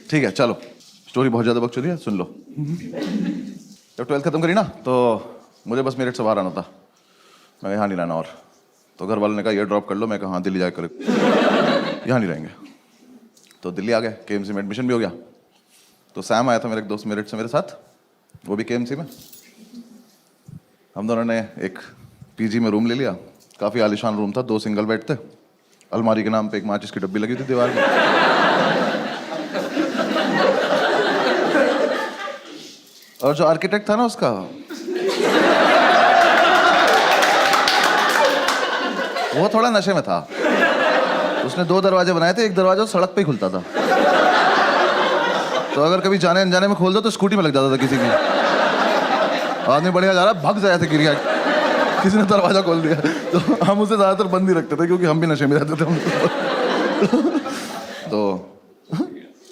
ठीक है चलो, स्टोरी बहुत ज़्यादा बकचोदी है, सुन लो। जब 12th खत्म करी ना तो मुझे बस मेरिट से बाहर आना था। मैं यहाँ नहीं रहना और, तो घर वालों ने कहा ये ड्रॉप कर लो। मैं कहा हाँ दिल्ली जाकर यहाँ नहीं रहेंगे। तो दिल्ली आ गए, KMC में एडमिशन भी हो गया। तो सैम आया था मेरे एक दोस्त मेरिट से मेरे साथ, वो भी KMC में। हम दोनों ने एक PG में रूम ले लिया। काफ़ी आलीशान रूम था, 2 सिंगल बेड थे, अलमारी के नाम पे एक माचिस की डब्बी लगी थी दीवार में। और जो आर्किटेक्ट था ना उसका, वो थोड़ा नशे में था। उसने 2 दरवाजे बनाए थे, एक दरवाजा सड़क पे ही खुलता था, तो अगर कभी जाने अनजाने में खोल दो तो स्कूटी में लग जाता था किसी की। आदमी बढ़िया जा रहा, भाग जाया था, गिर गया, किसी ने दरवाजा खोल दिया। तो हम उसे ज़्यादातर बंद ही रखते थे क्योंकि हम भी नशे में रहते थे। तो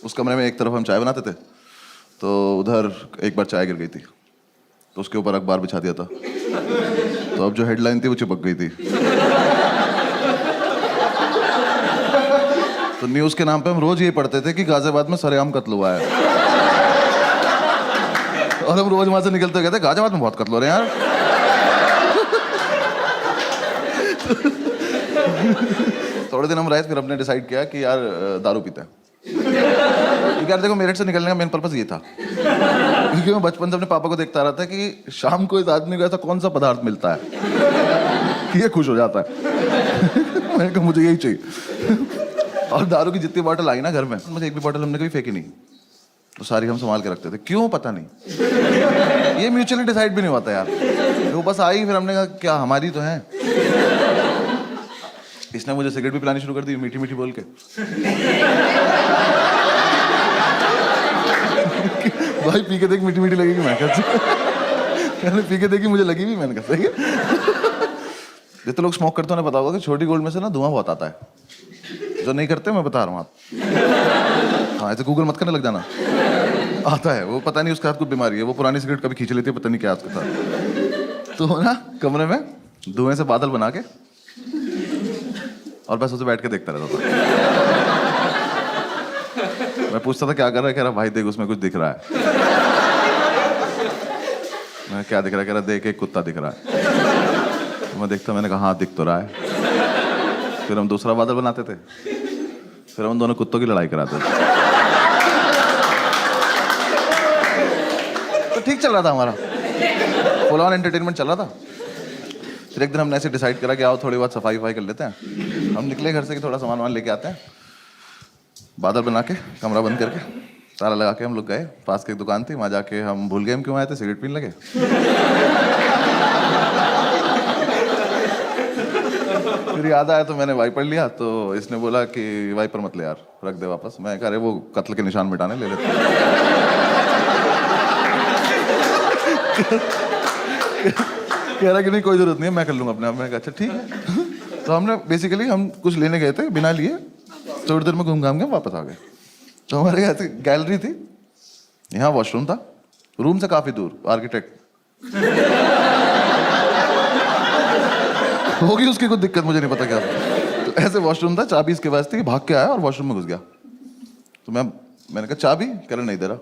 उस कमरे में एक तरफ हम चाय बनाते थे, तो उधर एक बार चाय गिर गई थी, तो उसके ऊपर अखबार बिछा दिया था। तो अब जो हेडलाइन थी वो चिपक गई थी। तो न्यूज़ के नाम पे हम रोज ये पढ़ते थे कि गाजियाबाद में सरेआम कत्ल हुआ है। और हम रोज वहां से निकलते कहते गाजियाबाद में बहुत कत्ल हो रहे हैं यार। थोड़े दिन हम रहे, फिर हमने डिसाइड किया कि यार दारू पीते हैं। क्योंकि यार देखो, मेरिट से निकलने का मेन पर्पस ये था, क्योंकि मैं बचपन से अपने पापा को देखता रहा था कि शाम को इस आदमी को ऐसा कौन सा पदार्थ मिलता है कि ये खुश हो जाता है। मैंने कहा मुझे यही चाहिए। और दारू की जितनी बॉटल आई ना घर में, मुझे एक भी बॉटल हमने कभी फेंकी नहीं, तो सारी हम संभाल के रखते थे। क्यों पता नहीं, ये म्यूचुअली डिसाइड भी नहीं होता यार, वो बस आई, फिर हमने कहा क्या हमारी तो है। इसने मुझे सिगरेट भी पिलानी शुरू कर दी मीठी मीठी बोल के। भाई पी के देख मीठी मीठी लगेगी। मैं कहते पी के देखी, मुझे लगी भी। मैंने कहा सही है। जितने लोग स्मोक करते हैं उन्हें पता होगा कि छोटी गोल्ड में से ना धुआं बहुत आता है। जो नहीं करते मैं बता रहा हूँ आप, हाँ ऐसे गूगल मत करने लग जाना, आता है वो। पता नहीं उसके हाथ कुछ बीमारी है, वो पुरानी सिगरेट कभी खींच लेती है, पता नहीं क्या उसके साथ। तो ना कमरे में धुएं से बादल बना के और बस उसे बैठ के देखता रहता था। मैं पूछता था क्या कर रहा है, कह रहा भाई देख उसमें कुछ दिख रहा है। मैं क्या दिख रहा है, कह रहा देख एक कुत्ता दिख रहा है। तो मैं देखता, मैंने कहा हाँ दिख तो रहा है। फिर हम दूसरा बादल बनाते थे, फिर हम दोनों कुत्तों की लड़ाई कराते थे। तो ठीक चल रहा था हमारा, फुल ऑन एंटरटेनमेंट चल रहा था। फिर एक दिन हमने ऐसे डिसाइड करा कि आओ थोड़ी बहुत सफाई वफाई कर लेते हैं। हम निकले घर से कि थोड़ा सामान वामान लेके आते हैं। बादल बना के, कमरा बंद करके, ताला लगा के हम लोग गए। पास की एक दुकान थी, वहाँ जाके हम भूल गए हम क्यों आए थे, सिगरेट पीने लगे। फिर याद आया तो मैंने वाइपर लिया, तो इसने बोला कि वाइपर मत ले यार, रख दे वापस। मैं कह रहे वो कत्ल के निशान मिटाने ले लेते। कह रहा कि नहीं कोई जरूरत नहीं है, मैं कर लूंगा अपने आप। मैं कहा अच्छा ठीक है। तो हमने बेसिकली हम कुछ लेने गए थे, बिना लिए थोड़ी देर में घूम घाम के वापस आ गए। तो हमारे यहाँ गैलरी थी, यहाँ वॉशरूम था, रूम से काफी दूर। आर्किटेक्ट होगी उसकी कुछ दिक्कत, मुझे नहीं पता क्या। तो ऐसे वॉशरूम था, चाबी इसके पास थी, भाग के आया और वॉशरूम में घुस गया। तो मैंने कहा चाबी, कह रहा नहीं दे रहा।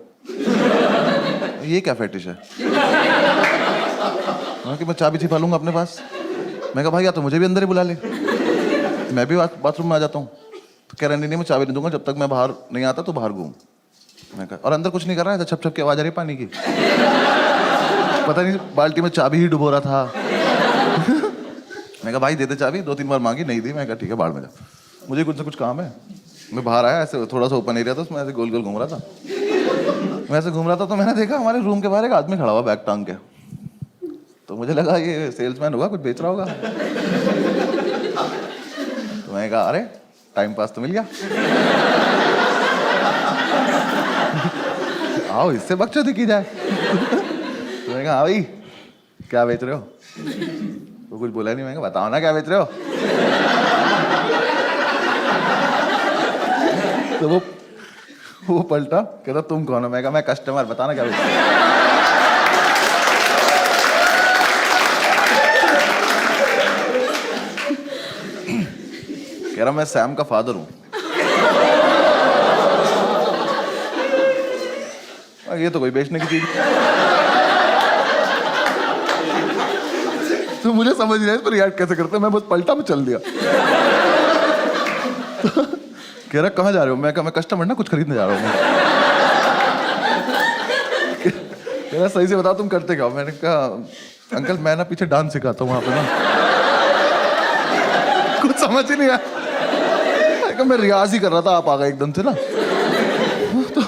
ये क्या फेटिश है कि मैं चाबी छिपा लूंगा अपने पास। मैं कहा भाई या तो मुझे भी अंदर ही बुला ले, मैं भी बाथरूम में आ जाता हूँ। तो कह रहा नहीं मैं चाबी नहीं दूंगा जब तक मैं बाहर नहीं आता, तो बाहर घूम। मैं कहा और अंदर कुछ नहीं कर रहा है, छप छप की आवाज आ रही पानी की। पता नहीं बाल्टी में चाबी ही डुबो रहा था। मैं कहा भाई दे दे चाबी, 2-3 बार मांगी, नहीं दी। मैं कहा ठीक है बाहर में जा, मुझे कुछ से कुछ काम है। मैं बाहर आया, ऐसे थोड़ा सा ओपन एरिया था, उसमें ऐसे गोल गोल घूम रहा था। मैं ऐसे घूम रहा था तो मैंने देखा हमारे रूम के बाहर एक आदमी खड़ा हुआ बैग टांग के। तो मुझे लगा ये सेल्समैन होगा, कुछ बेच रहा होगा। तो मैंने कहा अरे टाइम पास तो मिल गया, आओ इससे बकचोदी की जाए। तो मैंने कहा हाँ भाई क्या बेच रहे हो। वो कुछ बोला नहीं। मैंने कहा बताओ ना क्या बेच रहे हो। तो वो पलटा, कहता तुम कौन हो। मैं कहा मैं कस्टमर, बताना क्या बेच रहे हो। कह रहा मैं सैम का फादर हूं। ये तो कोई बेचने की चीज। तो मुझे समझ नहीं आया इस पर रिएक्ट कैसे करते, मैं बस पलटा में चल दिया। तो कह रहा कहाँ जा रहे हो? मैं कहा मैं कस्टमर ना, कुछ खरीदने जा रहा हूँ। कह रहा सही से बताओ तुम करते क्या हो? मैंने कहा अंकल मैं ना पीछे डांस सिखाता हूँ वहाँ पे ना। कुछ समझ ही नहीं आया। मैं रियाज ही कर रहा था, आप आ गए एकदम से ना। तो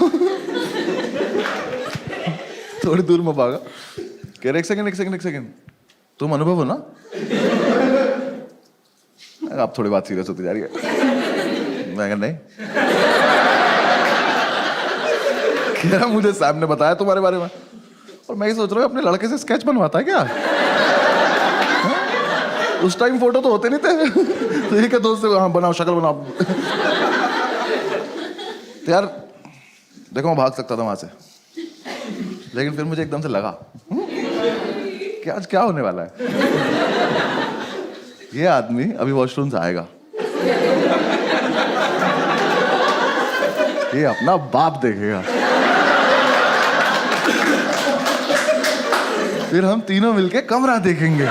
थोड़ी दूर में भागा। कह रहे एक सेकंड तुम अनुभव हो ना? आप थोड़ी बात सीरियस होती जा रही है। मैं कहा नहीं। कह रहा मुझे सैम ने बताया तुम्हारे बारे में, और मैं ही सोच रहा हूँ अपने लड़के से स्केच बनवाता है क्या? उस टाइम फोटो तो होते नहीं थे। तो ये क्या दोस्त से हाँ बनाओ, शक्ल बनाओ। तो यार देखो मैं भाग सकता था वहां से, लेकिन फिर मुझे एकदम से लगा कि आज क्या होने वाला है। ये आदमी अभी वॉशरूम से आएगा, ये अपना बाप देखेगा, फिर हम तीनों मिलके कमरा देखेंगे,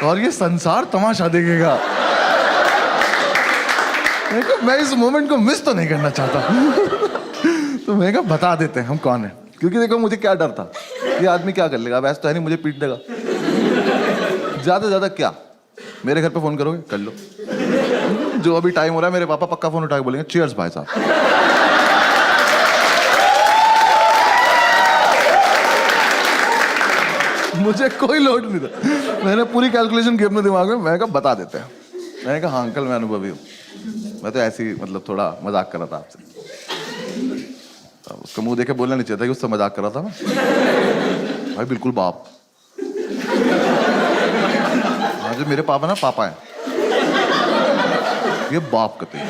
और ये संसार तमाशा देखेगा। मैं इस मोमेंट को मिस तो नहीं करना चाहता। तो मैं कहा बता देते हैं हम कौन है, क्योंकि देखो मुझे क्या डर था, ये आदमी क्या कर लेगा, वैसे तो है नहीं मुझे पीट देगा, ज्यादा से ज्यादा क्या मेरे घर पे फोन करोगे कर लो, जो अभी टाइम हो रहा है मेरे पापा पक्का फोन उठा के बोलेंगे चीयर्स भाई साहब। मुझे कोई लोड नहीं था, मैंने पूरी कैलकुलेशन की अपने दिमाग में। मैं कहा बता देते हैं। मैंने कहा हाँ अंकल मैं अनुभवी हूँ, मैं तो ऐसे ही मतलब थोड़ा मजाक कर रहा था आपसे। तो उसका मुंह देखे बोलना नहीं चाहिए था कि उससे मजाक कर रहा था मैं। भाई बिल्कुल बाप, हाँ जो मेरे पापा ना पापा है, ये बाप कहते हैं।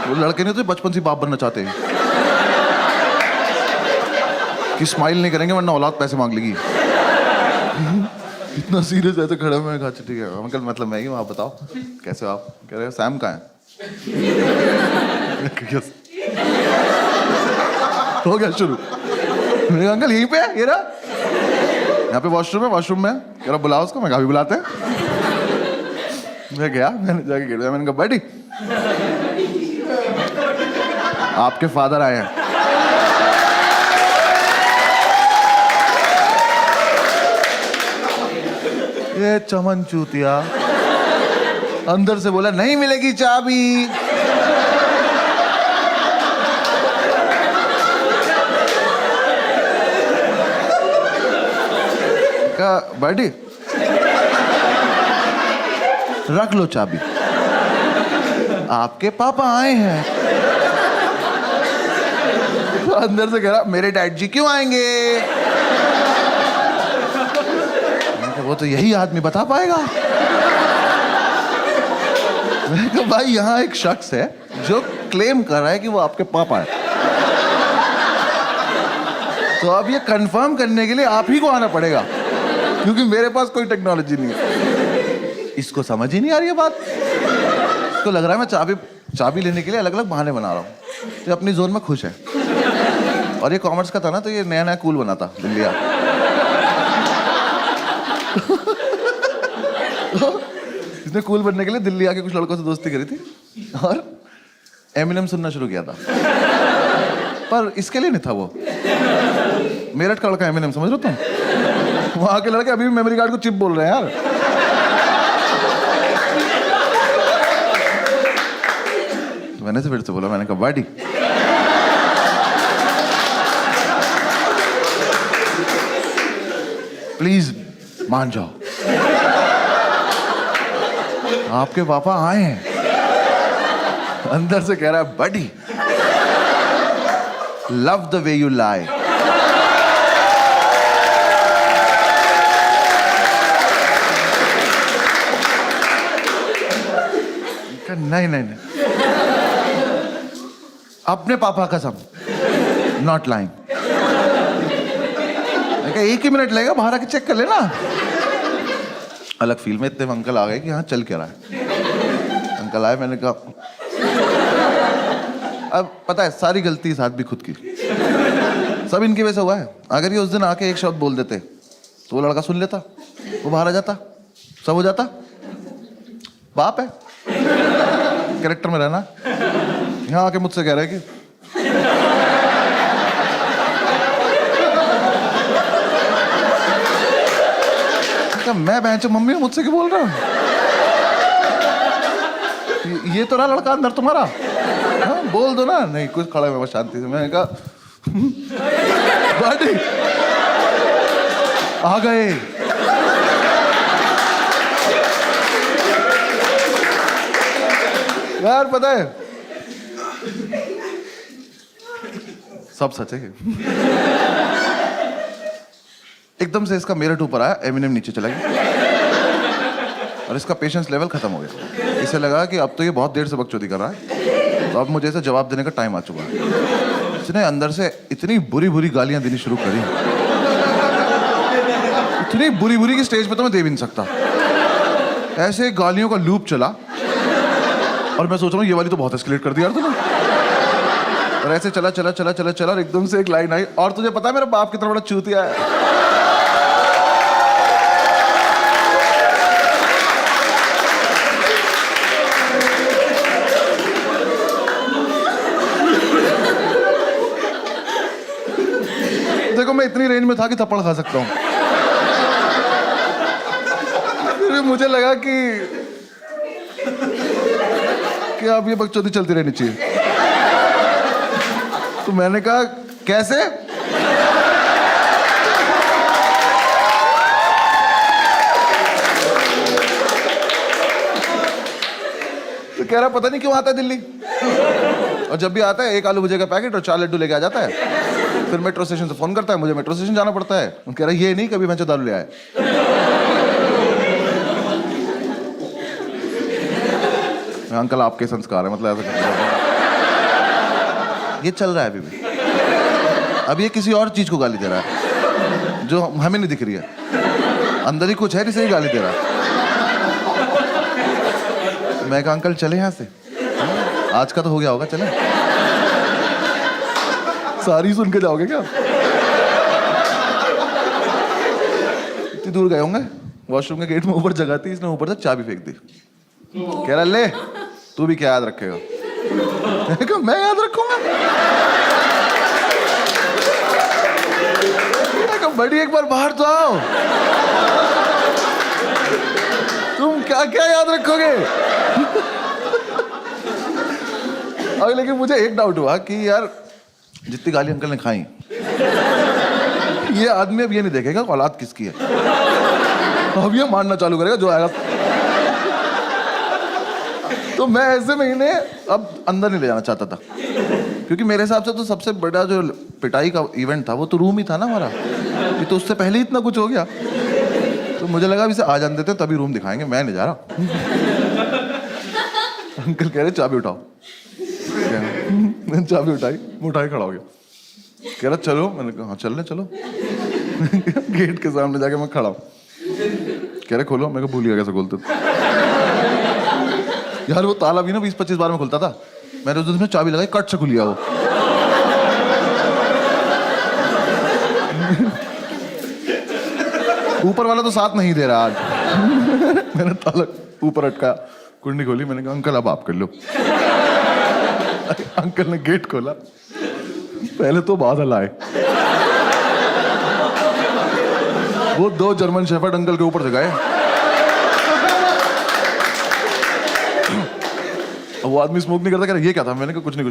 वो लड़के नहीं तो बचपन से बाप बनना चाहते हैं कि स्माइल नहीं करेंगे वरना औलाद पैसे मांग लेगी। इतना सीरियस है तो खड़ा मैं कहा ठीक है अंकल मतलब मैं ही हूँ, आप बताओ कैसे हो आप? कह रहे सैम कहाँ है? हो गया शुरू। मैंने कहा अंकल यहीं पे है, ये रहा यहाँ पे वॉशरूम है, वॉशरूम में। कह रहा बुलाओ उसको। मैं कहा भी बुलाते हैं। मैं गया, मैंने जाके गिर दिया। मैंने कहा बैठी आपके फादर आए हैं। ये चमन चूतिया अंदर से बोला नहीं मिलेगी चाबी। कहा बैठी रख लो चाबी, आपके पापा आए हैं। तो अंदर से कह रहा मेरे डैड जी क्यों आएंगे? वो तो यही आदमी बता पाएगा। मैंने कहा भाई यहाँ एक शख्स है जो क्लेम कर रहा है कि वो आपके पापा है, तो अब ये कंफर्म करने के लिए आप ही को आना पड़ेगा, क्योंकि मेरे पास कोई टेक्नोलॉजी नहीं है। इसको समझ ही नहीं आ रही है बात। इसको लग रहा है मैं चाबी लेने के लिए अलग अलग बहाने बना रहा हूँ। तो अपनी जोन में खुश है। और ये कॉमर्स का था ना, तो ये नया नया कूल बना था दिल्ली। इसने कूल बनने के लिए दिल्ली आके कुछ लड़कों से दोस्ती करी थी और एमिनेम सुनना शुरू किया था। पर इसके लिए नहीं था, वो मेरठ का लड़का एमिनेम, समझ रहे हो तुम? वहां के लड़के अभी भी मेमोरी कार्ड को चिप बोल रहे हैं यार। तो मैंने से फिर से बोला, मैंने कहा बाडी प्लीज मान जाओ, आपके पापा आए हैं। अंदर से कह रहा है buddy love the way you lie. नहीं नहीं नहीं, अपने पापा कसम नॉट लाइंग। एक ही मिनट लगेगा, बाहर आके चेक कर लेना। अलग फील में इतने अंकल आ गए कि हाँ चल क्या रहा है। अंकल आए, मैंने कहा अब पता है सारी गलती इस आदमी खुद की, सब इनकी वजह से हुआ है। अगर ये उस दिन आके एक शब्द बोल देते तो वो लड़का सुन लेता, वो बाहर आ जाता, सब हो जाता। बाप है, कैरेक्टर में रहना। यहाँ आके मुझसे कह रहा है कि मैं बहन मम्मी मुझसे क्यों बोल रहा हूँ? ये तो रहा लड़का अंदर तुम्हारा। हाँ, बोल दो ना। नहीं कुछ खड़ा है मैं शांति से। मैंने कहा आ गए। यार पता है सब सच है। एकदम से इसका मेरठ ऊपर आया, एमिनेम नीचे चला गया और इसका पेशेंस लेवल खत्म हो गया। इसे लगा कि अब तो ये बहुत देर से बकचोदी कर रहा है, तो अब मुझे इसे जवाब देने का टाइम आ चुका है। इसने अंदर से इतनी बुरी बुरी गालियां देनी शुरू करी, इतनी बुरी बुरी की स्टेज पे तो मैं दे भी नहीं सकता। ऐसे गालियों का लूप चला और मैं सोच रहा हूँ ये वाली तो बहुत एस्केलेट कर दिया यार तूने। और ऐसे चला चला चला चला चला और एकदम से एक लाइन आई, और तुझे पता है मेरा बाप कितना बड़ा चूतिया है। देखो मैं इतनी रेंज में था कि थप्पड़ खा सकता हूँ। फिर मुझे लगा कि अब ये बकचोदी चलती रहनी चाहिए। तो मैंने कहा कैसे? तो कह रहा पता नहीं क्यों आता है दिल्ली, और जब भी आता है एक आलू भुजिया का पैकेट और 4 लड्डू लेके आ जाता है। फिर मेट्रो स्टेशन से फोन करता है, मुझे मेट्रो स्टेशन जाना पड़ता है। कह रहा ये नहीं कभी मैं दारू ले आया। अंकल आपके संस्कार है, मतलब ऐसा करते ये चल रहा है अभी भी। अब ये किसी और चीज को गाली दे रहा है जो हमें नहीं दिख रही है, अंदर ही कुछ है जिसे ही गाली दे रहा है। मैं कहा अंकल चले यहाँ से, आज का तो हो गया होगा, चले। सारी सुन के जाओगे क्या? इतनी दूर गए होंगे, वॉशरूम के गेट में ऊपर जगह थी, इसने ऊपर से चाबी फेंक दी। कह रहा ले तू भी क्या याद रखेगा? मैं याद रखूंगा? बड़ी एक बार बाहर तो आओ, तुम क्या क्या याद रखोगे? और लेकिन मुझे एक डाउट हुआ कि यार जितनी गाली अंकल ने खाई, ये आदमी अब ये नहीं देखेगा औलाद किसकी है, अब ये मानना चालू करेगा जो आएगा। तो मैं ऐसे महीने अब अंदर नहीं ले जाना चाहता था, क्योंकि मेरे हिसाब से तो सबसे बड़ा जो पिटाई का इवेंट था वो तो रूम ही था ना हमारा। ये तो उससे पहले ही इतना कुछ हो गया, तो मुझे लगा इसे आ जाने देते तभी रूम दिखाएंगे, मैं नहीं जा रहा। अंकल कह रहे चाबी उठाओ। मैंने चाबी उठाई, उठा के खड़ा हो गया। कह रहा चलो, मैंने कहा हाँ चल रहे चलो। गेट के सामने जाके मैं खड़ा हूँ। कह रहे खोलो, मैं भूल गया कैसे खोलते थे। यार वो ताला भी ना 20-25 बार में खुलता था, मैंने उस दिन चाबी लगाई, कट से खुल गया वो। ऊपर वाला तो साथ नहीं दे रहा आज। मैंने ताला ऊपर अटका, कुंडी खोली, मैंने कहा अंकल अब आप कर लो। अंकल ने गेट खोला, पहले तो बादल आए, वो 2 जर्मन शेफर्ड अंकल के ऊपर से गए। वो आदमी स्मोक नहीं करता, कह रहा ये क्या था? मैंने कहा कुछ नहीं।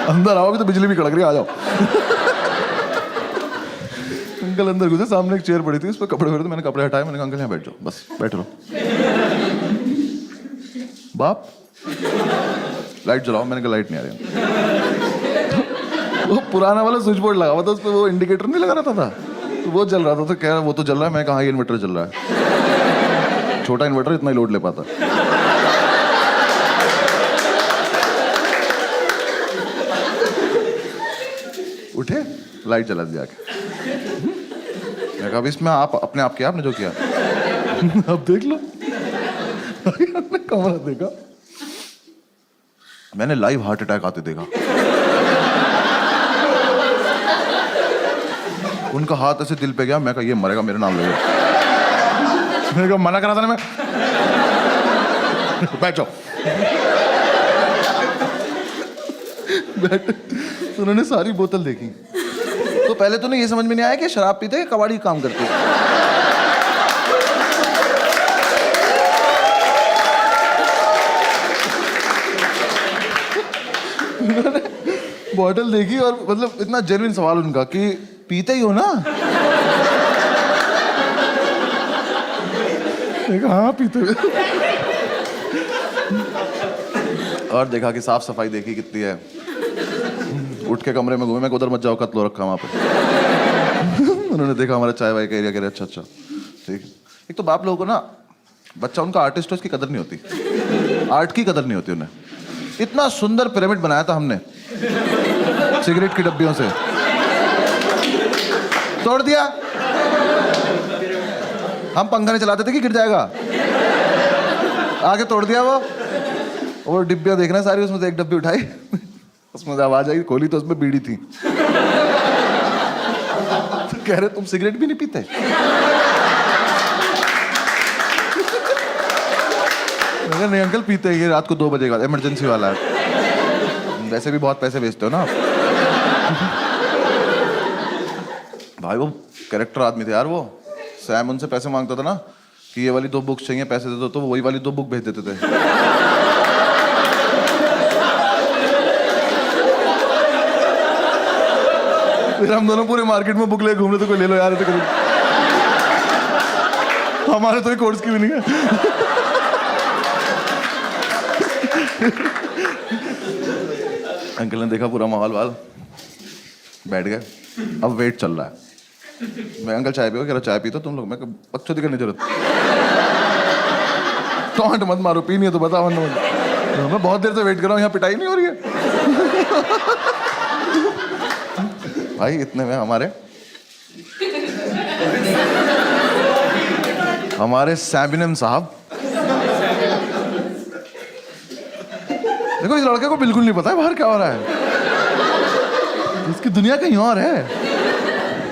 अंदर आओ, अभी तो बिजली भी कड़क रही है, आ जाओ। अंकल अंदर घुसे, सामने एक चेयर पड़ी थी, उस पर कपड़े पड़े थे, मैंने कपड़े हटाए, मैंने कहा अंकल यहाँ बैठ जाओ, बस बैठ रहो। बाप लाइट जलाओ, मैंने कहा लाइट नहीं आ रही। वो पुराना वाला स्विच बोर्ड लगा हुआ था, उस पर वो इंडिकेटर नहीं लगा रहता था, तो वो जल रहा था। तो कह रहा वो तो जल रहा है, मैं कहा ये इन्वर्टर जल रहा है, छोटा इन्वर्टर इतना ही लोड ले पाता। उठे, लाइट जला दिया। मैं कहा इसमें आप अपने आप किया, आपने जो किया। अब देख लो। कमरा देखा, मैंने लाइव हार्ट अटैक आते देखा। उनका हाथ ऐसे दिल पे गया, मैं कहा ये मरेगा मेरे नाम लेगा। मैंने कहा मना करा था ना मैं। बैठ जाओ। तो उन्होंने सारी बोतल देखी। तो पहले तो नहीं ये समझ में नहीं आया कि शराब पीते हैं कबाड़ी काम करते हैं। बॉटल देखी और मतलब इतना जेन्युइन सवाल उनका कि पीते ही हो ना? हाँ पीते हुए। और देखा कि साफ सफाई देखी कितनी है। उठ के कमरे में घूमे, मैं उधर मत जाओ, कत्ल हो रखा वहां पे। उन्होंने देखा हमारा चाय वाय का एरिया, कह रहे अच्छा अच्छा ठीक। एक तो बाप लोगों को ना, बच्चा उनका आर्टिस्ट हो, इसकी कदर नहीं होती, आर्ट की कदर नहीं होती उन्हें। इतना सुंदर पिरामिड बनाया था हमने सिगरेट की डब्बियों से, तोड़ दिया। हम पंखा नहीं चलाते थे कि गिर जाएगा, आगे तोड़ दिया वो डिब्बियां देखना सारी, उसमें से एक डब्बी उठाई, उसमें से आवाज आई, खोली तो उसमें बीड़ी थी। तो कह रहे तुम सिगरेट भी नहीं पीते? नहीं अंकल पीते हैं, ये रात को 2 बजे का इमरजेंसी वाला है। वैसे भी बहुत पैसे बेचते हो ना आप। भाई वो कैरेक्टर आदमी थे यार वो। सैम उनसे पैसे मांगता था ना कि ये वाली 2 बुक्स चाहिए, पैसे दे दो, तो वही वाली 2 बुक भेज देते थे। फिर हम दोनों पूरे मार्केट में बुक ले घूम रहे थे, कोई ले लो यार, तो हमारे तो एक कोर्स की भी नहीं है। अंकल ने देखा पूरा माहौल वाल, बैठ गए। अब वेट चल रहा है। मैं अंकल चाय पियो, कह रहा चाय पी तो तुम लोग। मैं बकचोदी करने की जरूरत, टॉन्ट मत मारो, पी नहीं है तो बता। मैं बहुत देर से वेट कर रहा हूँ, यहाँ पिटाई नहीं हो रही है। भाई इतने में हमारे सैबिनम साहब, देखो इस लड़के को बिल्कुल नहीं पता है बाहर क्या हो रहा है, इसकी दुनिया कहीं और है।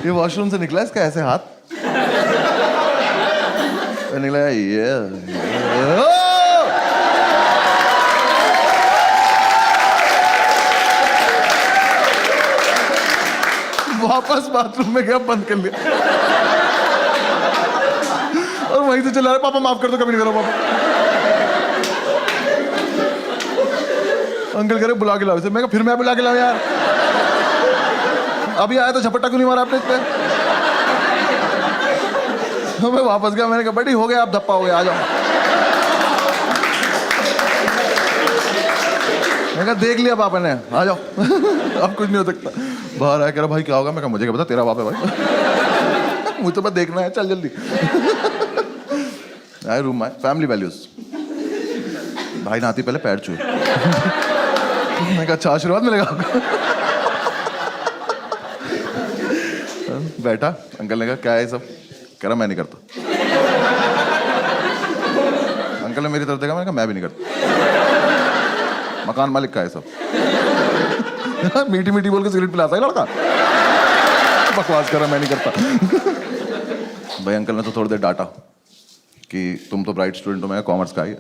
ये वॉशरूम से निकला, इसका ऐसे हाथ निकला, ये वापस बाथरूम में गया, बंद कर लिया और वहीं से चला रहा, पापा माफ कर दो, कभी नहीं करो पापा। अंकल कह रहे बुला के लाओ इसे। मैं फिर मैं बुला के लाऊं यार, अभी आया तो झपट्टा क्यों नहीं मारा आपने इस पे? तो मैं वापस गया, मैंने कहा बड़ी हो गया, आप धप्पा हो गया, आ जाओ। मैं कहा देख लिया पापा ने, आ जाओ। अब कुछ नहीं हो सकता। बाहर आया, कह रहा भाई क्या होगा? मैं कहा मुझे क्या पता, तेरा बाप है भाई। मुझे तो बस देखना है, चल जल्दी। आए रूम में, फैमिली वैल्यूज। भाई नहाती पहले पैर छुए। मैं कहा अच्छा आशीर्वाद मिलेगा आपको। बैठा, अंकल ने कहा क्या है सब? कह रहा मैं नहीं करता। अंकल ने मेरी तरफ देखा, मैंने कहा मैं भी नहीं करता। मकान मालिक का है सब। मीठी मीठी बोल के सिगरेट पिलाता है लड़का, बकवास कर रहा मैं नहीं करता। भाई अंकल ने तो थोड़ी देर डांटा कि तुम तो ब्राइट स्टूडेंट हो, मैं कॉमर्स का ही है।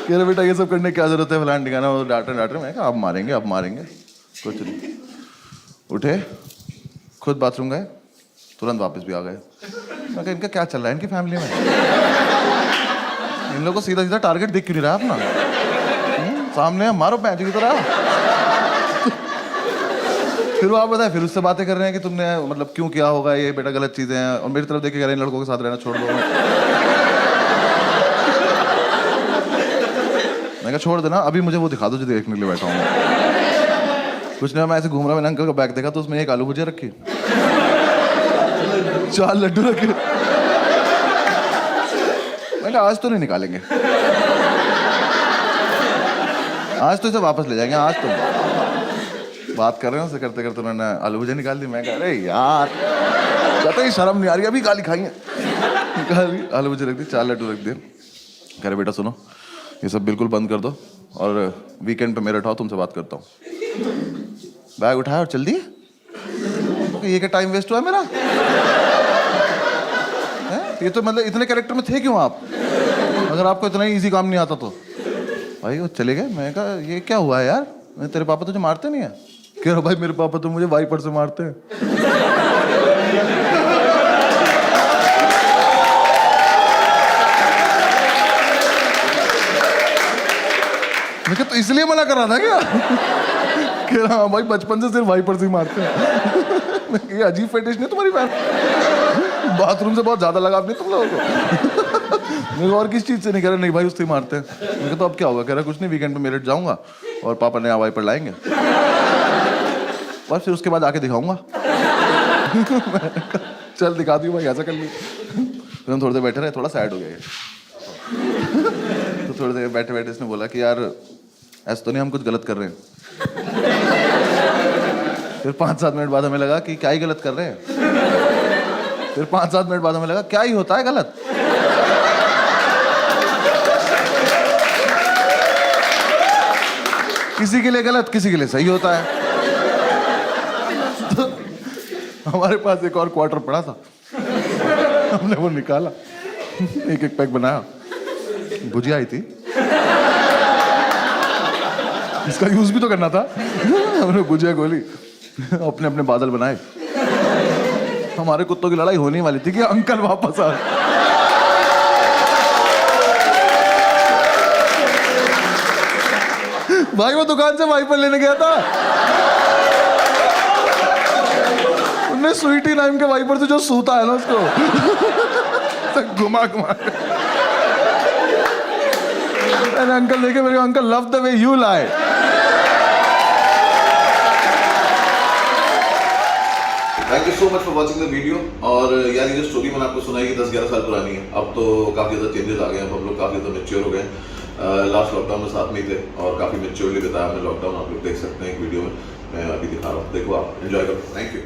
कह रहे बेटा ये सब करने की क्या जरूरत है, फलान ठिकाना। वो डांटे। मैं कहा अब मारेंगे कुछ नहीं। उठे, खुद बाथरूम गए, तुरंत वापस भी आ गए। मैं कहा इनका क्या चल रहा है इनकी फैमिली में? इन लोगों को सीधा सीधा टारगेट दिख क्यों नहीं रहा अपना? सामने मारो पैंच की तरह। फिर वो आप बताए, फिर उससे बातें कर रहे हैं कि तुमने मतलब क्यों किया होगा ये, बेटा गलत चीजें हैं। और मेरी तरफ देख के कह रहे हैं लड़कों के साथ रहना छोड़ दो। मैं कहा छोड़ देना, अभी मुझे वो दिखा दो जो देखने के लिए बैठा हूँ। कुछ नहीं, मैं ऐसे घूम रहा, मैंने अंकल का बैग देखा तो उसमें 1 आलू भुजिया रखी, 4 लड्डू रखे। मैंने कहा आज तो नहीं निकालेंगे, आज तो इसे वापस ले जाएंगे। आज तो बात कर रहे हैं उससे, करते करते उन्होंने आलू भुजिया निकाल दी। मैं कह अरे यार कहते ही शर्म नहीं आ रही, अभी गाली खाई है। आलू मुझे रख दी, 4 लड्डू रख दिए। कह रहे बेटा सुनो, ये सब बिल्कुल बंद कर दो और वीकेंड पे मेरे उठाओ, तुमसे बात करता हूँ। बैग उठाया और चल दिए। ये क्या टाइम वेस्ट हुआ मेरा? ये तो मतलब इतने कैरेक्टर में थे क्यों आप, अगर आपको इतना ही इजी काम नहीं आता तो? भाई वो चले गए। मैं कहा ये क्या हुआ है यार, तेरे पापा तुझे मारते नहीं है? कह रहा भाई मेरे पापा तो मुझे वाइपर से मारते हैं। मैं कहा तो इसलिए मना कर रहा था क्या? कह रहा भाई बचपन से सिर्फ वाइपर से ही मारते हैं। ये अजीब फेटिश नहीं तुम्हारी बहन? बाथरूम से बहुत ज्यादा लगाव नहीं तुम लोगों को? मेरे और किस चीज से नहीं? कह रहा नहीं भाई उससे ही मारते हैं। मैं कहा तो अब क्या होगा? कह रहा कुछ नहीं, वीकेंड पे मेरठ जाऊंगा और पापा नया वाइपर लाएंगे और फिर उसके बाद आके दिखाऊंगा। चल दिखा दी भाई, ऐसा कर ली। फिर हम थोड़ी देर बैठे रहे, थोड़ा सैड हो गया ये। तो थोड़ी देर बैठे बैठे इसने बोला कि यार ऐसा तो नहीं हम कुछ गलत कर रहे हैं? फिर 5-7 मिनट बाद हमें लगा कि क्या ही गलत कर रहे हैं। फिर 5-7 मिनट बाद हमें लगा क्या ही होता है गलत। किसी के लिए गलत, किसी के लिए सही होता है। तो हमारे पास एक और क्वार्टर पड़ा था, हमने वो निकाला, एक एक पैक बनाया। भुजिया आई थी, इसका यूज भी तो करना था। हमने भुजिया गोली, अपने अपने बादल बनाए। हमारे कुत्तों की लड़ाई होने वाली थी कि अंकल वापस आ। भाई वो दुकान से वाइपर लेने गया था, उन्हें स्वीटी नाम के वाइपर से जो सूता है ना उसको तो घुमा घुमा। अंकल देखे मेरे, uncle love the way you lie. Thank you so much for watching the video. और यार ये जो स्टोरी मैंने आपको सुनाई कि 10-11 साल पुरानी है, अब तो काफ़ी ज़्यादा चेंजेस आ गए हैं, हम लोग काफ़ी ज़्यादा मैच्योर हो गए। लास्ट लॉकडाउन में साथ में थे और काफ़ी मैच्योरली बिताया हमने लॉकडाउन। आप लोग देख सकते हैं एक वीडियो में, मैं अभी दिखा रहा हूँ, देखो आप एंजॉय करो। Thank you.